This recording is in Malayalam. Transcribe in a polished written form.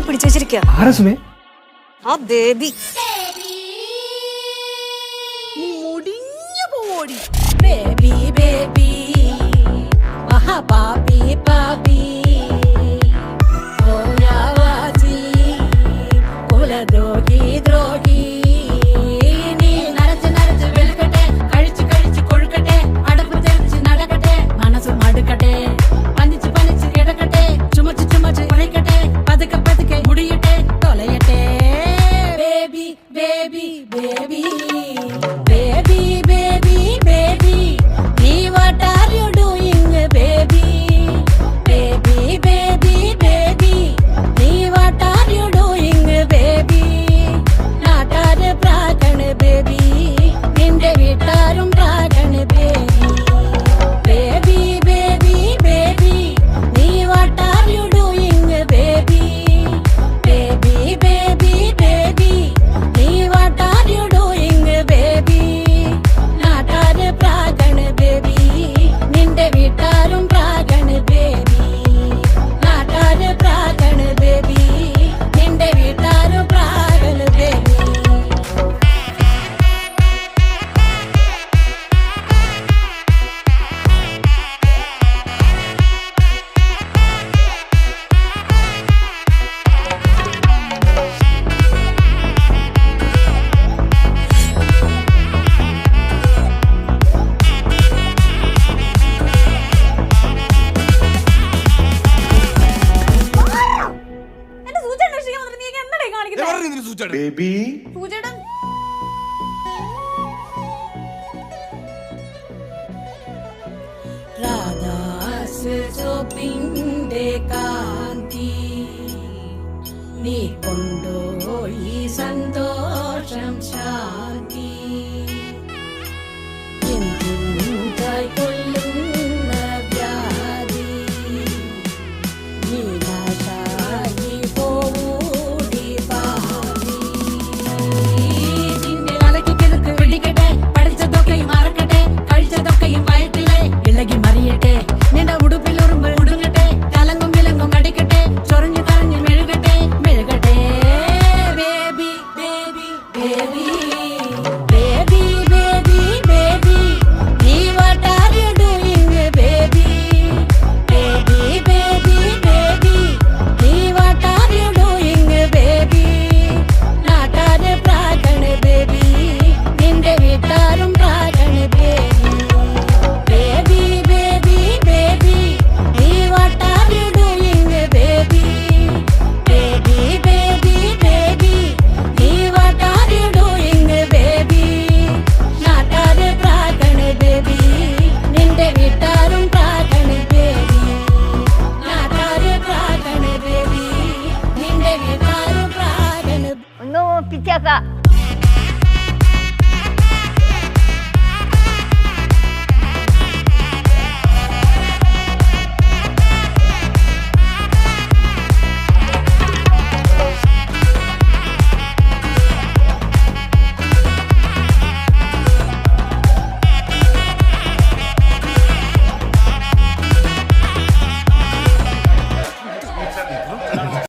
എന്നെ പിടിച്ചു വെച്ചിരിക്കുക. ആ ബേബി മുടിഞ്ഞു പോടി. ബേബി ബേബി മഹാപാപി പാപി ഓയാവാസി കുലദ്രോഹി ദ്രോഹി. നീ നരച്ച് നരച്ച് വെളുക്കട്ടെ, കഴിച്ച് കഴിച്ച് കൊഴുക്കട്ടെ, അടപ്പ് തെറിച്ച് നടക്കട്ടെ, മനസ്സ് മടുക്കട്ടെ, പനിച്ച് പനിച്ച് കിടക്കട്ടെ, ചുമച്ച് ചുമച്ച് കുഴക്കട്ടെ, പതുക്കെ പതുക്കെ മുടിയട്ടെ, തൊലയട്ടെ. Baby baby baby baby baby baby nee what are you doing baby baby baby baby nee what are you doing baby naatare pragan baby ninde veetarum pragan baby baby baby baby nee what are you doing baby baby baby baby nee what are you doing baby നാട്ടാര് പ്രാഗൺ ബേബി നിന്റെ വീട്ടാരും പ്രാഗൺ ബേബി നാട്ടാര് പ്രാഗൺ ബേബി നിന്റെ വീട്ടാരും പ്രാഗൺ ബേബി. ബേബി രാധാസ് സോപ്പിന്റെ കാന്തി നീ കൊണ്ടുപോയി സന്തോഷം ശാന്തി. എന്തിനായി കൊല്ലുന്ന വ്യാധി നീനാശായി പോവൂടി പാതി. നിന്റെ അലക്കി കിഴക്ക് പിടിക്കട്ടെ, പഠിച്ചതൊക്കെയും മറക്കട്ടെ, കഴിച്ചതൊക്കെയും വയറ്റിലെ ഇളകി മറിയട്ടെ, നിന്റെ ഉടുപ്പിൽ ഉറുമ്പ് ഉടുങ്ങട്ടെ, കലങ്ങും വിലങ്ങും അടിക്കട്ടെ, ചൊറിഞ്ഞു കറഞ്ഞു മെഴുകട്ടെ മെഴുകട്ടെ. Baby baby baby baby baby baby നീ what are you doing baby baby baby baby നീ what are you doing baby നാട്ടാര് പ്രാഗൺ ബേബി നിന്റെ വീട്ടാരും പ്രാഗൺ ബേബി baby baby baby നീ what are you doing baby baby baby baby നീ what are you doing baby നാട്ടാര് പ്രാഗൺ ബേബി നിന്റെ വീട്ടാരും പ്രാഗൺ ബേബി നാട്ടാര് പ്രാഗൺ ബേബി നിന്റെ വീട്ടാരും പ്രാഗൺ. ഒന്ന് പിച്ചേക്ക.